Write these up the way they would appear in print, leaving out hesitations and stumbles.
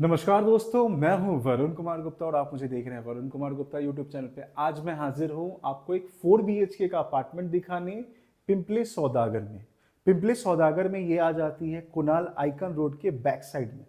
नमस्कार दोस्तों, मैं हूं वरुण कुमार गुप्ता और आप मुझे देख रहे हैं वरुण कुमार गुप्ता यूट्यूब चैनल पे। आज मैं हाजिर हूं आपको एक 4 BHK का अपार्टमेंट दिखाने पिंपले सौदागर में। पिंपले सौदागर में ये आ जाती है कुणाल आइकन रोड के बैक साइड में।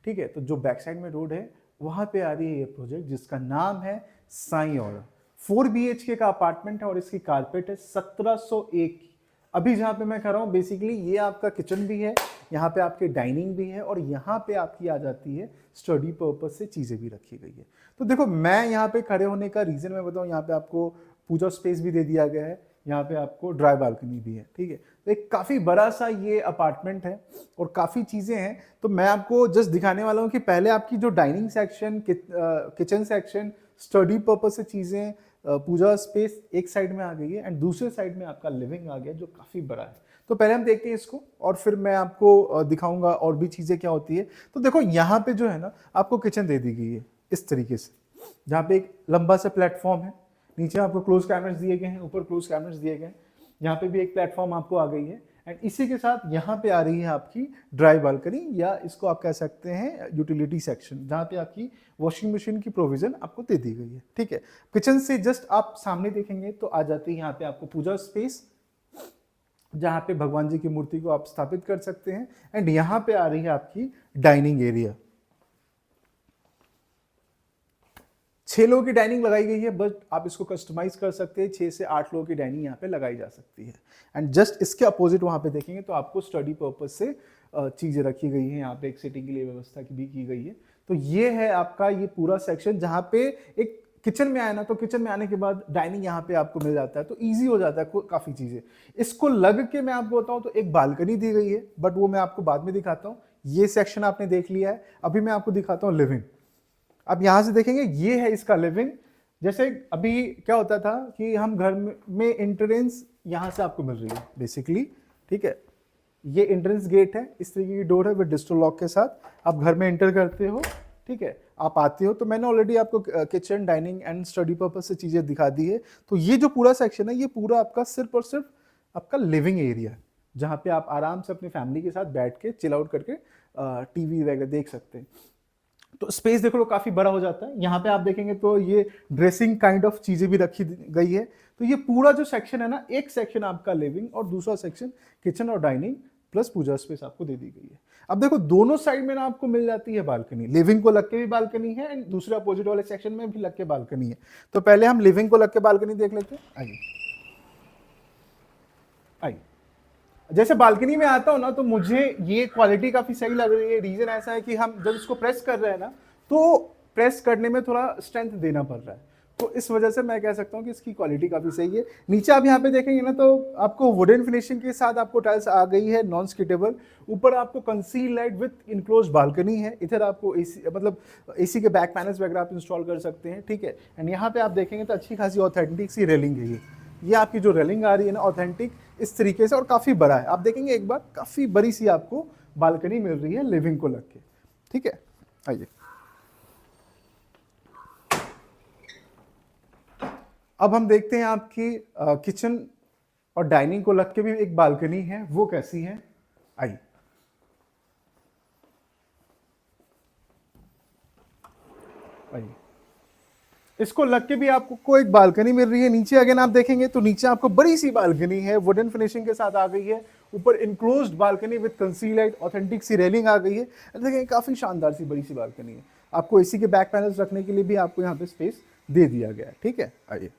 ठीक है, तो जो बैक साइड में रोड है वहां पे आ रही है ये प्रोजेक्ट जिसका नाम है साई और 4 BHK का अपार्टमेंट है और इसकी कारपेट है 1701 की। अभी जहाँ पे मैं कर रहा हूँ बेसिकली ये आपका किचन भी है, यहाँ पे आपकी डाइनिंग भी है और यहाँ पे आपकी आ जाती है स्टडी पर्पस से चीज़ें भी रखी गई है। तो देखो मैं यहाँ पे खड़े होने का रीज़न मैं बताऊँ, यहाँ पे आपको पूजा स्पेस भी दे दिया गया है, यहाँ पे आपको ड्राई बालकनी भी है। ठीक है, तो एक काफ़ी बड़ा सा ये अपार्टमेंट है और काफ़ी चीज़ें हैं। तो मैं आपको जस्ट दिखाने वाला हूँ कि पहले आपकी जो dining section, kitchen section, study purpose से चीज़ें, पूजा स्पेस एक साइड में आ गई है एंड दूसरे साइड में आपका लिविंग आ गया जो काफ़ी बड़ा है। तो पहले हम देखते हैं इसको और फिर मैं आपको दिखाऊंगा और भी चीज़ें क्या होती है। तो देखो यहाँ पे जो है ना आपको किचन दे दी गई है इस तरीके से, जहाँ पे एक लंबा सा प्लेटफॉर्म है, नीचे आपको क्लोज कैबिनेट्स दिए गए हैं, ऊपर क्लोज कैबिनेट्स दिए गए हैं, यहाँ पे भी एक प्लेटफॉर्म आपको आ गई है एंड इसी के साथ यहाँ पे आ रही है आपकी ड्राई बालकनी या इसको आप कह सकते हैं यूटिलिटी सेक्शन, जहाँ पे आपकी वॉशिंग मशीन की प्रोविजन आपको दे दी गई है। ठीक है, किचन से जस्ट आप सामने देखेंगे तो आ जाती है यहाँ पे आपको पूजा स्पेस, जहाँ पे भगवान जी की मूर्ति को आप स्थापित कर सकते हैं एंड यहाँ पे आ रही है आपकी डाइनिंग एरिया। 6 लोगों की डाइनिंग लगाई गई है, बट आप इसको कस्टमाइज कर सकते हैं, 6 से 8 लोगों की डाइनिंग यहाँ पे लगाई जा सकती है। एंड जस्ट इसके अपोजिट वहाँ पे देखेंगे तो आपको स्टडी पर्पस से चीज़ें रखी गई हैं, यहाँ पे एक सिटिंग के लिए व्यवस्था की भी की गई है। तो ये है आपका ये पूरा सेक्शन, जहाँ पे एक किचन में आए ना तो किचन में आने के बाद डाइनिंग यहाँ पे आपको मिल जाता है, तो ईजी हो जाता है काफ़ी चीज़ें। इसको लग के मैं आपको बताऊँ तो एक बालकनी दी गई है, बट वो मैं आपको बाद में दिखाता हूँ। ये सेक्शन आपने देख लिया है, अभी मैं आपको दिखाता हूँ लिविंग। अब यहां से देखेंगे ये है इसका लिविंग। जैसे अभी क्या होता था कि हम घर में एंट्रेंस यहां से आपको मिल रही है बेसिकली। ठीक है, ये एंट्रेंस गेट है, इस तरीके की डोर है विद डिजिटल लॉक के साथ। आप घर में एंटर करते हो, ठीक है, आप आते हो। तो मैंने ऑलरेडी आपको kitchen, dining and study purpose से चीजें दिखा दी है। तो ये जो पूरा सेक्शन है ये पूरा आपका सिर्फ और सिर्फ आपका लिविंग एरिया है, जहाँ पे आप आराम से अपनी फैमिली के साथ बैठ के चिल आउट करके टीवी वगैरह देख सकते हैं। तो स्पेस देखो काफी बड़ा हो जाता है। यहाँ पे आप देखेंगे तो ये ड्रेसिंग काइंड ऑफ चीजें भी रखी गई है। तो ये पूरा जो सेक्शन है ना, एक सेक्शन आपका लिविंग और दूसरा सेक्शन किचन और डाइनिंग प्लस पूजा स्पेस आपको दे दी गई है। अब देखो दोनों साइड में ना आपको मिल जाती है बालकनी, लिविंग को लग के भी बालकनी है एंड दूसरे अपोजिट वाले सेक्शन में भी लग के बालकनी है। तो पहले हम लिविंग को लग के बालकनी देख लेते हैं। आइए आइए, जैसे बालकनी में आता हूं ना तो मुझे ये क्वालिटी काफी सही लग रही है। रीजन ऐसा है कि हम जब इसको प्रेस कर रहे हैं ना तो प्रेस करने में थोड़ा स्ट्रेंथ देना पड़ रहा है, तो इस वजह से मैं कह सकता हूँ कि इसकी क्वालिटी काफी सही है। नीचे आप यहाँ पे देखेंगे ना तो आपको वुडन फिनिशिंग के साथ आपको टाइल्स आ गई है, नॉन स्किटेबल। ऊपर आपको conceal light with enclose balcony है। इधर आपको एसी, मतलब एसी के बैक पैनल्स वगैरह आप इंस्टॉल कर सकते हैं। ठीक है, एंड यहाँ पे आप देखेंगे तो अच्छी खासी ऑथेंटिक सी रेलिंग है। ये आपकी जो रेलिंग आ रही है ना ऑथेंटिक इस तरीके से और काफी बड़ा है। आप देखेंगे एक बार काफी बड़ी सी आपको बालकनी मिल रही है लिविंग को लग के। ठीक है, आइए अब हम देखते हैं आपकी किचन और डाइनिंग को लग के भी एक बालकनी है, वो कैसी है। आइए आइए, इसको लग के भी आपको एक बालकनी मिल रही है। नीचे अगेन आप देखेंगे तो नीचे आपको बड़ी सी बालकनी है, वुडन फिनिशिंग के साथ आ गई है। ऊपर enclosed balcony with conceal light, authentic सी रेलिंग आ गई है। देखिए काफी शानदार सी बड़ी सी बालकनी है। आपको एसी के बैक पैनल्स रखने के लिए भी आपको यहाँ पे स्पेस दे दिया गया है। ठीक है, आइए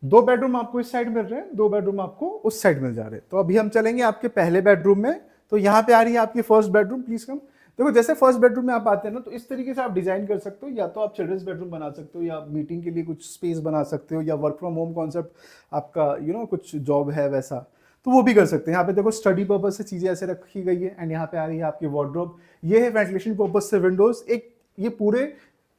2 बेडरूम आपको इस साइड मिल रहे हैं, 2 बेडरूम आपको उस साइड मिल जा रहे हैं। तो अभी हम चलेंगे आपके पहले बेडरूम में। तो यहाँ पे आ रही है आपकी फर्स्ट बेडरूम, प्लीज कम। देखो जैसे फर्स्ट बेडरूम में आप आते हैं ना तो इस तरीके से आप डिजाइन कर सकते हो, या तो आप चिल्ड्रंस बेडरूम बना सकते हो या मीटिंग के लिए कुछ स्पेस बना सकते हो, या वर्क फ्रॉम होम कॉन्सेप्ट आपका कुछ जॉब है वैसा, तो वो भी कर सकते हैं। यहाँ पे देखो स्टडी पर्पज से चीजें ऐसे रखी गई है एंड यहाँ पे आ रही है आपकी वार्डरोब। ये है वेंटिलेशन पर्पज से विंडोज, एक ये पूरे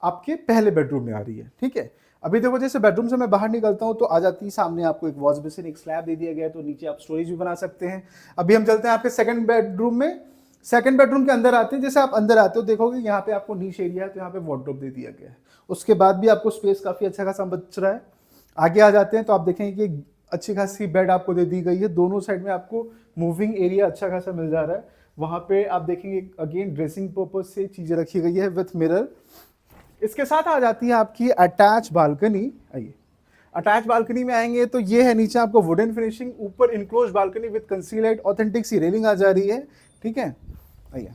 आपके पहले बेडरूम में आ रही है। ठीक है, अभी देखो जैसे बेडरूम से मैं बाहर निकलता हूँ तो आ जाती है सामने आपको एक वॉश बेसिन, एक स्लैब दे दिया गया है, तो नीचे आप स्टोरेज भी बना सकते हैं। अभी हम चलते हैं आपके सेकंड बेडरूम में। सेकंड बेडरूम के अंदर आते हैं, जैसे आप अंदर आते हो देखोगे यहाँ पे आपको नीश एरिया है, तो यहाँ पे वार्डरोब दे दिया गया है। उसके बाद भी आपको स्पेस काफी अच्छा खासा बच रहा है। आगे आ जाते हैं तो आप देखेंगे कि अच्छी खासी बेड आपको दे दी गई है, दोनों साइड में आपको मूविंग एरिया अच्छा खासा मिल जा रहा है। वहाँ पे आप देखेंगे अगेन ड्रेसिंग पर्पज से चीज़ें रखी गई है विथ मिरर। इसके साथ आ जाती है आपकी अटैच बालकनी। आइए अटैच बालकनी में आएंगे तो ये है नीचे आपको वुडन फिनिशिंग, ऊपर enclose balcony with conceal light authentic सी रेलिंग आ जा रही है। ठीक है, आइए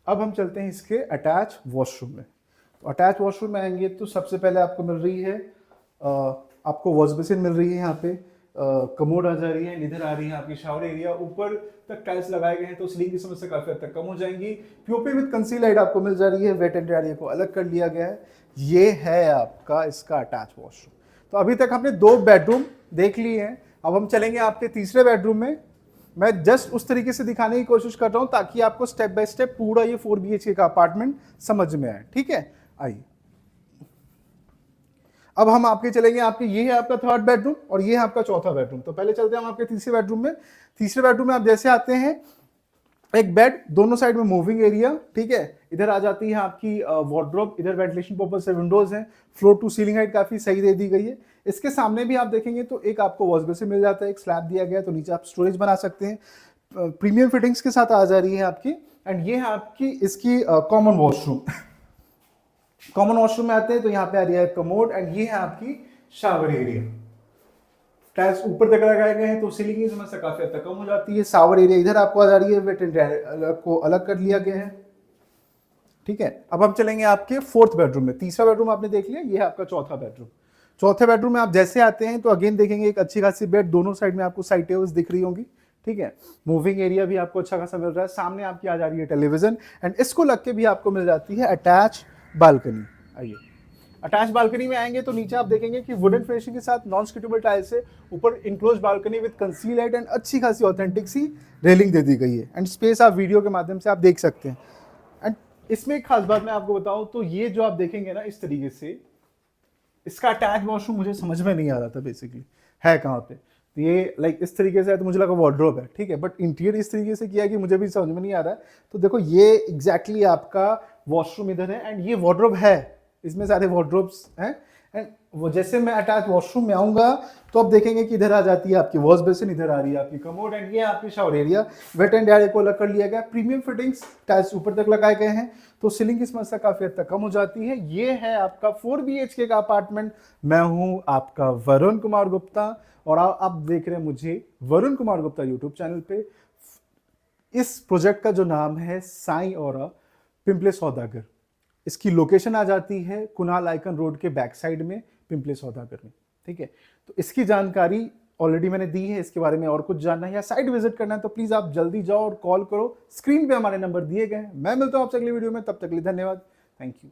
अब हम चलते हैं इसके अटैच वॉशरूम में। तो अटैच वॉशरूम में आएंगे तो सबसे पहले आपको मिल रही है आपको वॉश बेसिन मिल रही है, यहाँ पे कमोड आ जा रही है, इधर आ रही है आपकी शावर एरिया, ऊपर तक टाइल्स लगाए गए हैं तो सीलिंग की समस्या काफी हद तक कम हो जाएंगी। पीओपी विद कंसीलाइट आपको मिल जा रही है, वेट एंड ड्राई एरिया को अलग कर लिया गया है। ये है आपका इसका अटैच वॉशरूम। तो अभी तक हमने 2 बेडरूम देख लिए हैं, अब हम चलेंगे आपके तीसरे बेडरूम में। मैं जस्ट उस तरीके से दिखाने की कोशिश कर रहा हूं ताकि आपको स्टेप बाय स्टेप पूरा ये 4 BHK का अपार्टमेंट समझ में आए। ठीक है, आइए अब हम आपके चलेंगे, आपके ये है आपका थर्ड बेडरूम और ये है आपका चौथा बेडरूम। तो पहले चलते हैं हम आपके तीसरे बेडरूम में। तीसरे बेडरूम में आप जैसे आते हैं, एक बेड, दोनों साइड में मूविंग एरिया। ठीक है, इधर आ जाती है आपकी वार्डरोब, इधर वेंटिलेशन पर्पज से विंडोज हैं, फ्लोर टू सीलिंग हाइट काफी सही दे दी गई है। इसके सामने भी आप देखेंगे तो एक आपको वॉश बेसिन मिल जाता है, एक स्लैब दिया गया है, तो नीचे आप स्टोरेज बना सकते हैं। प्रीमियम फिटिंग्स के साथ आ जा रही है आपकी। एंड ये है आपकी इसकी कॉमन वॉशरूम। कॉमन वॉशरूम में आते हैं तो यहाँ पे आ रही है कमोड एंड ये है आपकी शावर एरिया। टाइल्स ऊपर तक लगाए गए हैं तो सीलिंग की समस्या काफी हद तक कम हो जाती है। शावर एरिया इधर आपको आ जा रही है, वेट एंड ड्राई को अलग कर लिया गया है। ठीक है, अब हम चलेंगे आपके फोर्थ बेडरूम में। तीसरा बेडरूम आपने देख लिया, ये है आपका चौथा बेडरूम। चौथे बेडरूम में आप जैसे आते हैं तो अगेन देखेंगे एक अच्छी खासी बेड, दोनों साइड में आपको साइड टेबल्स दिख रही होंगी। ठीक है, मूविंग एरिया भी आपको अच्छा खासा मिल रहा है, सामने आपकी आ जा रही है टेलीविजन एंड इसको लग के भी आपको मिल जाती है अटैच बालकनी। आइए अटैच बालकनी में आएंगे तो नीचे आप देखेंगे कि वुडन फिनिशिंग के साथ नॉन स्किटेबल टाइल्स से ऊपर इनक्लोज बालकनी विद कंसीलाइट एंड अच्छी खासी ऑथेंटिक सी रेलिंग दे दी गई है। एंड स्पेस आप वीडियो के माध्यम से आप देख सकते हैं। एंड इसमें एक खास बात मैं आपको बताऊं तो ये जो आप देखेंगे ना इस तरीके से, इसका अटैच वॉशरूम मुझे समझ में नहीं आ रहा था बेसिकली है कहाँ पे। तो ये लाइक इस तरीके से है तो मुझे लगा वार्डरोब है। ठीक है, बट इंटीरियर इस तरीके से किया कि मुझे भी समझ में नहीं आ रहा है। तो देखो ये एग्जैक्टली आपका वॉशरूम इधर है एंड ये वार्डरोब है, इसमें सारे वार्डरोब्स हैं। एंड वो जैसे मैं अटैच वॉशरूम में आऊंगा तो आप देखेंगे कि इधर आ जाती है आपकी वॉश बेसिन, इधर आ रही है आपकी कमोड एंड ये आपकी shower area. Wet and dry को अलग कर लिया गया, प्रीमियम फिटिंग्स टाइल्स ऊपर तक लगाए गए हैं तो सीलिंग की समस्या काफी हद तक कम हो जाती है। ये है आपका 4 BHK का अपार्टमेंट। मैं हूं आपका वरुण कुमार गुप्ता और आप देख रहे हैं मुझे वरुण कुमार गुप्ता यूट्यूब चैनल पे। इस प्रोजेक्ट का जो नाम है साई औरा पिंपले सौदागर। इसकी लोकेशन आ जाती है कुणाल आइकन रोड के बैक साइड में पिंपले सौदागर में। ठीक है, तो इसकी जानकारी ऑलरेडी मैंने दी है। इसके बारे में और कुछ जानना है या साइट विजिट करना है तो प्लीज आप जल्दी जाओ और कॉल करो, स्क्रीन पे हमारे नंबर दिए गए हैं। मैं मिलता हूं आपसे अगली वीडियो में, तब तक के लिए धन्यवाद, थैंक यू।